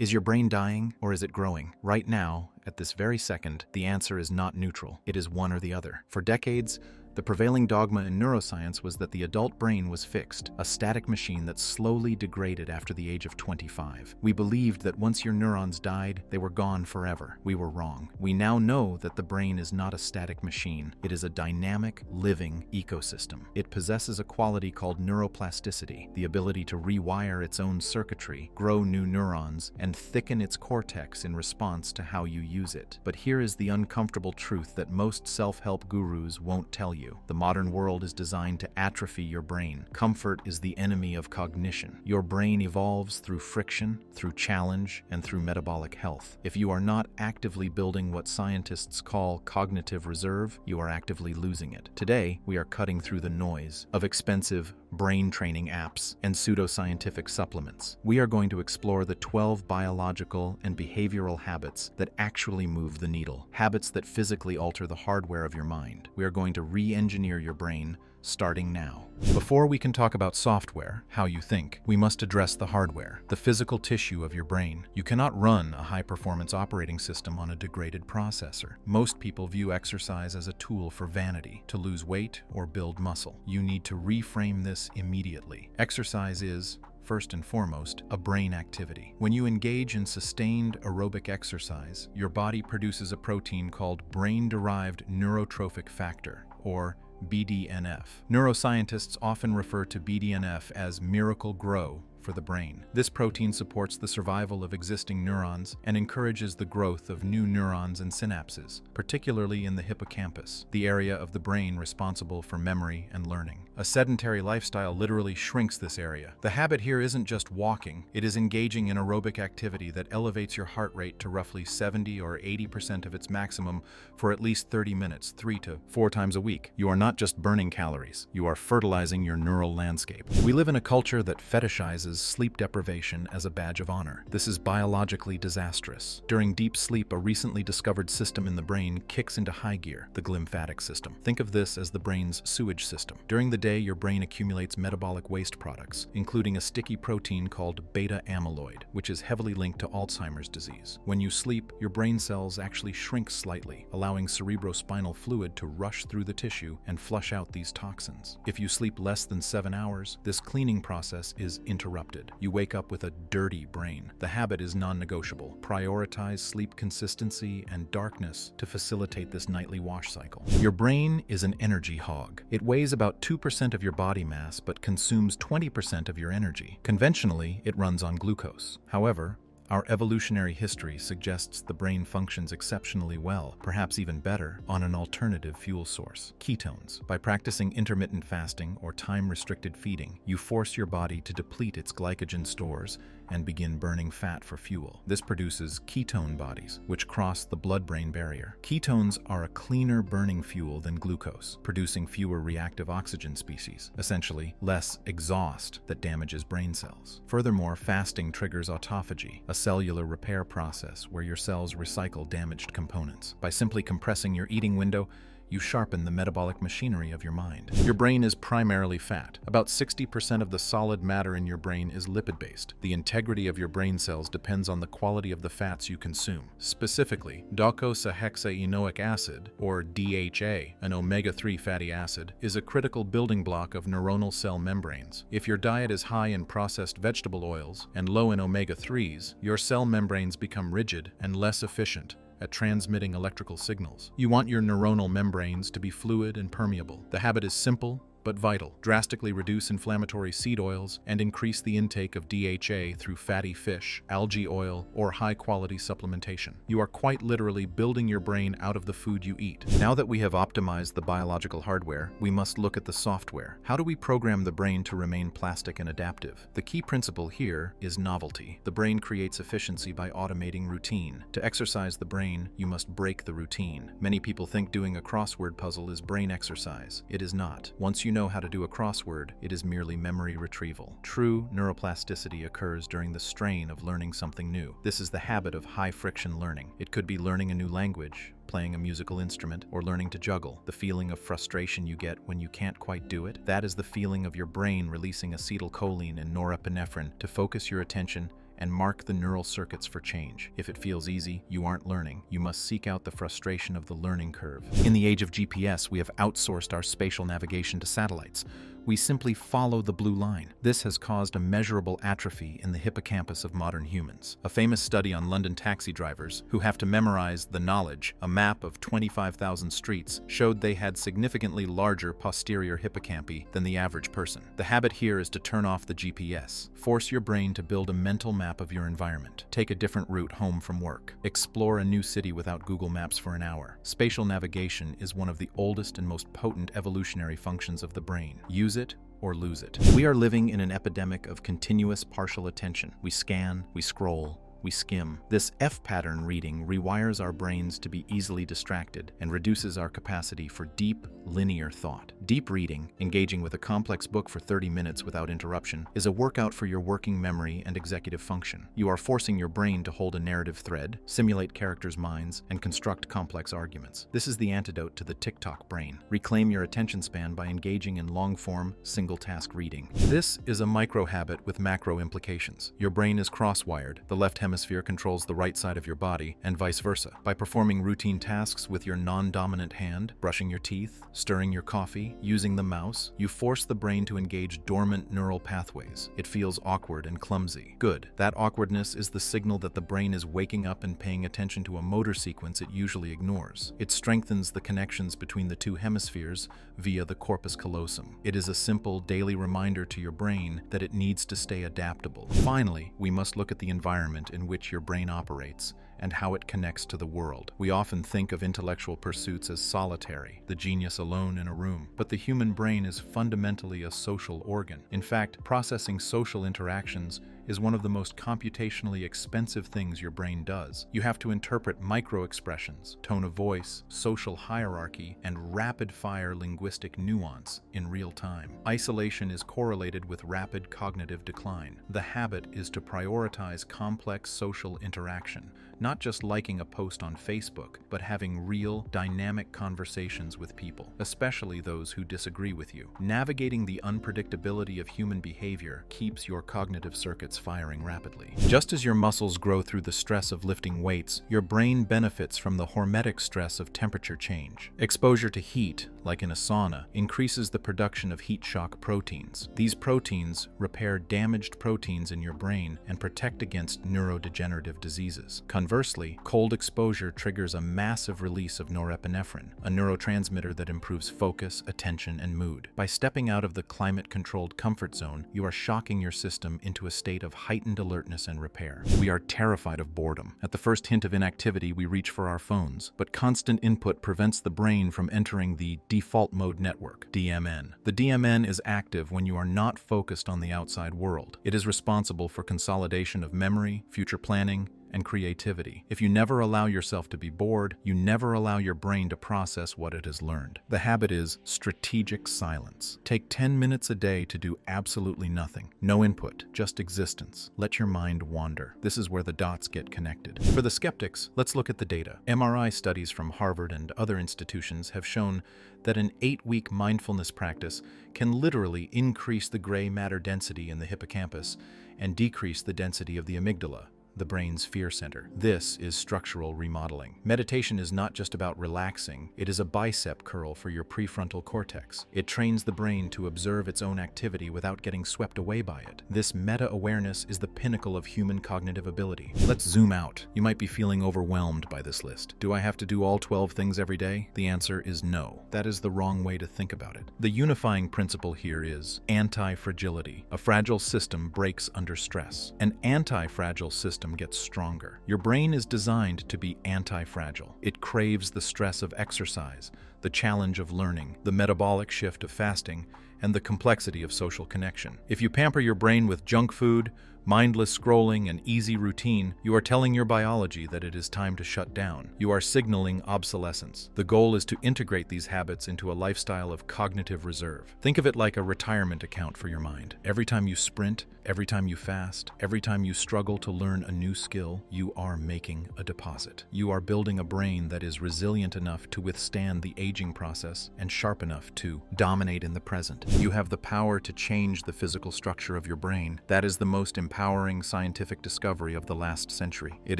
Is your brain dying or is it growing? Right now, at this very second, the answer is not neutral. It is one or the other. For decades, the prevailing dogma in neuroscience was that the adult brain was fixed, a static machine that slowly degraded after the age of 25. We believed that once your neurons died, they were gone forever. We were wrong. We now know that the brain is not a static machine. It is a dynamic, living ecosystem. It possesses a quality called neuroplasticity, the ability to rewire its own circuitry, grow new neurons, and thicken its cortex in response to how you use it. But here is the uncomfortable truth that most self-help gurus won't tell you. The modern world is designed to atrophy your brain. Comfort is the enemy of cognition. Your brain evolves through friction, through challenge, and through metabolic health. If you are not actively building what scientists call cognitive reserve, you are actively losing it. Today, we are cutting through the noise of expensive brain training apps and pseudoscientific supplements. We are going to explore the 12 biological and behavioral habits that actually move the needle, habits that physically alter the hardware of your mind. We are going to re-engineer your brain starting now. Before we can talk about software, how you think, we must address the hardware, the physical tissue of your brain. You cannot run a high-performance operating system on a degraded processor. Most people view exercise as a tool for vanity, to lose weight or build muscle. You need to reframe this immediately. Exercise is, first and foremost, a brain activity. When you engage in sustained aerobic exercise, your body produces a protein called brain-derived neurotrophic factor, or BDNF. Neuroscientists often refer to BDNF as Miracle-Gro for the brain. This protein supports the survival of existing neurons and encourages the growth of new neurons and synapses, particularly in the hippocampus, the area of the brain responsible for memory and learning. A sedentary lifestyle literally shrinks this area. The habit here isn't just walking, it is engaging in aerobic activity that elevates your heart rate to roughly 70 or 80% of its maximum for at least 30 minutes, 3 to 4 times a week. You are not just burning calories, you are fertilizing your neural landscape. We live in a culture that fetishizes sleep deprivation as a badge of honor. This is biologically disastrous. During deep sleep, a recently discovered system in the brain kicks into high gear, the glymphatic system. Think of this as the brain's sewage system. During the day, your brain accumulates metabolic waste products, including a sticky protein called beta amyloid, which is heavily linked to Alzheimer's disease. When you sleep, your brain cells actually shrink slightly, allowing cerebrospinal fluid to rush through the tissue and flush out these toxins. If you sleep less than 7 hours, this cleaning process is interrupted. You wake up with a dirty brain. The habit is non-negotiable. Prioritize sleep consistency and darkness to facilitate this nightly wash cycle. Your brain is an energy hog. It weighs about 2% of your body mass but consumes 20% of your energy. Conventionally, it runs on glucose. However, our evolutionary history suggests the brain functions exceptionally well, perhaps even better, on an alternative fuel source, ketones. By practicing intermittent fasting or time-restricted feeding, you force your body to deplete its glycogen stores and begin burning fat for fuel. This produces ketone bodies, which cross the blood-brain barrier. Ketones are a cleaner burning fuel than glucose, producing fewer reactive oxygen species, essentially less exhaust that damages brain cells. Furthermore, fasting triggers autophagy, a cellular repair process where your cells recycle damaged components. By simply compressing your eating window, you sharpen the metabolic machinery of your mind. Your brain is primarily fat. About 60% of the solid matter in your brain is lipid-based. The integrity of your brain cells depends on the quality of the fats you consume. Specifically, docosahexaenoic acid, or DHA, an omega-3 fatty acid, is a critical building block of neuronal cell membranes. If your diet is high in processed vegetable oils and low in omega-3s, your cell membranes become rigid and less efficient at transmitting electrical signals. You want your neuronal membranes to be fluid and permeable. The habit is simple but vital. Drastically reduce inflammatory seed oils and increase the intake of DHA through fatty fish, algae oil, or high-quality supplementation. You are quite literally building your brain out of the food you eat. Now that we have optimized the biological hardware, we must look at the software. How do we program the brain to remain plastic and adaptive? The key principle here is novelty. The brain creates efficiency by automating routine. To exercise the brain, you must break the routine. Many people think doing a crossword puzzle is brain exercise. It is not. Once you know how to do a crossword, it is merely memory retrieval. True neuroplasticity occurs during the strain of learning something new. This is the habit of high-friction learning. It could be learning a new language, playing a musical instrument, or learning to juggle. The feeling of frustration you get when you can't quite do it, that is the feeling of your brain releasing acetylcholine and norepinephrine to focus your attention and mark the neural circuits for change. If it feels easy, you aren't learning. You must seek out the frustration of the learning curve. In the age of GPS, we have outsourced our spatial navigation to satellites. We simply follow the blue line. This has caused a measurable atrophy in the hippocampus of modern humans. A famous study on London taxi drivers who have to memorize the knowledge, a map of 25,000 streets, showed they had significantly larger posterior hippocampi than the average person. The habit here is to turn off the GPS. Force your brain to build a mental map of your environment. Take a different route home from work. Explore a new city without Google Maps for an hour. Spatial navigation is one of the oldest and most potent evolutionary functions of the brain. Use it or lose it. We are living in an epidemic of continuous partial attention. We scan, we scroll, we skim. This F-pattern reading rewires our brains to be easily distracted and reduces our capacity for deep, linear thought. Deep reading, engaging with a complex book for 30 minutes without interruption, is a workout for your working memory and executive function. You are forcing your brain to hold a narrative thread, simulate characters' minds, and construct complex arguments. This is the antidote to the TikTok brain. Reclaim your attention span by engaging in long-form, single-task reading. This is a micro-habit with macro implications. Your brain is cross-wired. The left hemisphere controls the right side of your body, and vice versa. By performing routine tasks with your non-dominant hand, brushing your teeth, stirring your coffee, using the mouse, you force the brain to engage dormant neural pathways. It feels awkward and clumsy. Good. That awkwardness is the signal that the brain is waking up and paying attention to a motor sequence it usually ignores. It strengthens the connections between the two hemispheres via the corpus callosum. It is a simple daily reminder to your brain that it needs to stay adaptable. Finally, we must look at the environment in which your brain operates and how it connects to the world. We often think of intellectual pursuits as solitary, the genius alone in a room. But the human brain is fundamentally a social organ. In fact, processing social interactions is one of the most computationally expensive things your brain does. You have to interpret micro-expressions, tone of voice, social hierarchy, and rapid-fire linguistic nuance in real time. Isolation is correlated with rapid cognitive decline. The habit is to prioritize complex social interaction, not just liking a post on Facebook, but having real, dynamic conversations with people, especially those who disagree with you. Navigating the unpredictability of human behavior keeps your cognitive circuits firing rapidly. Just as your muscles grow through the stress of lifting weights, your brain benefits from the hormetic stress of temperature change. Exposure to heat, like in a sauna, increases the production of heat shock proteins. These proteins repair damaged proteins in your brain and protect against neurodegenerative diseases. Conversely, cold exposure triggers a massive release of norepinephrine, a neurotransmitter that improves focus, attention, and mood. By stepping out of the climate-controlled comfort zone, you are shocking your system into a state of heightened alertness and repair. We are terrified of boredom. At the first hint of inactivity, we reach for our phones, but constant input prevents the brain from entering the default mode network, DMN. The DMN is active when you are not focused on the outside world. It is responsible for consolidation of memory, future planning, and creativity. If you never allow yourself to be bored, you never allow your brain to process what it has learned. The habit is strategic silence. Take 10 minutes a day to do absolutely nothing. No input, just existence. Let your mind wander. This is where the dots get connected. For the skeptics, let's look at the data. MRI studies from Harvard and other institutions have shown that an 8-week mindfulness practice can literally increase the gray matter density in the hippocampus and decrease the density of the amygdala, the brain's fear center. This is structural remodeling. Meditation is not just about relaxing, it is a bicep curl for your prefrontal cortex. It trains the brain to observe its own activity without getting swept away by it. This meta-awareness is the pinnacle of human cognitive ability. Let's zoom out. You might be feeling overwhelmed by this list. Do I have to do all 12 things every day? The answer is no. That is the wrong way to think about it. The unifying principle here is anti-fragility. A fragile system breaks under stress. An anti-fragile system gets stronger. Your brain is designed to be anti-fragile. It craves the stress of exercise, the challenge of learning, the metabolic shift of fasting, and the complexity of social connection. If you pamper your brain with junk food, mindless scrolling, and easy routine, you are telling your biology that it is time to shut down. You are signaling obsolescence. The goal is to integrate these habits into a lifestyle of cognitive reserve. Think of it like a retirement account for your mind. Every time you sprint, every time you fast, every time you struggle to learn a new skill, you are making a deposit. You are building a brain that is resilient enough to withstand the aging process and sharp enough to dominate in the present. You have the power to change the physical structure of your brain. That is the most empowering scientific discovery of the last century. It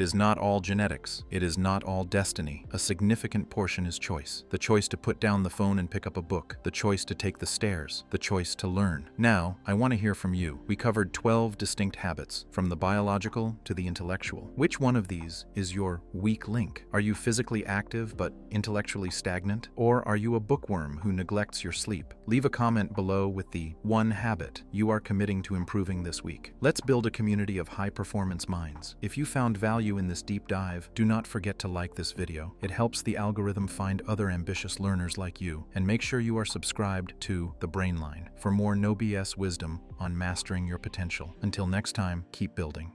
is not all genetics. It is not all destiny. A significant portion is choice. The choice to put down the phone and pick up a book. The choice to take the stairs. The choice to learn. Now, I want to hear from you. We covered 12 distinct habits, from the biological to the intellectual. Which one of these is your weak link? Are you physically active but intellectually stagnant? Or are you a bookworm who neglects your sleep? Leave a comment below with the one habit you are committing to improving this week. Let's build a community of high-performance minds. If you found value in this deep dive, do not forget to like this video. It helps the algorithm find other ambitious learners like you. And make sure you are subscribed to The Brain Line for more no BS wisdom on mastering your potential. Until next time, keep building.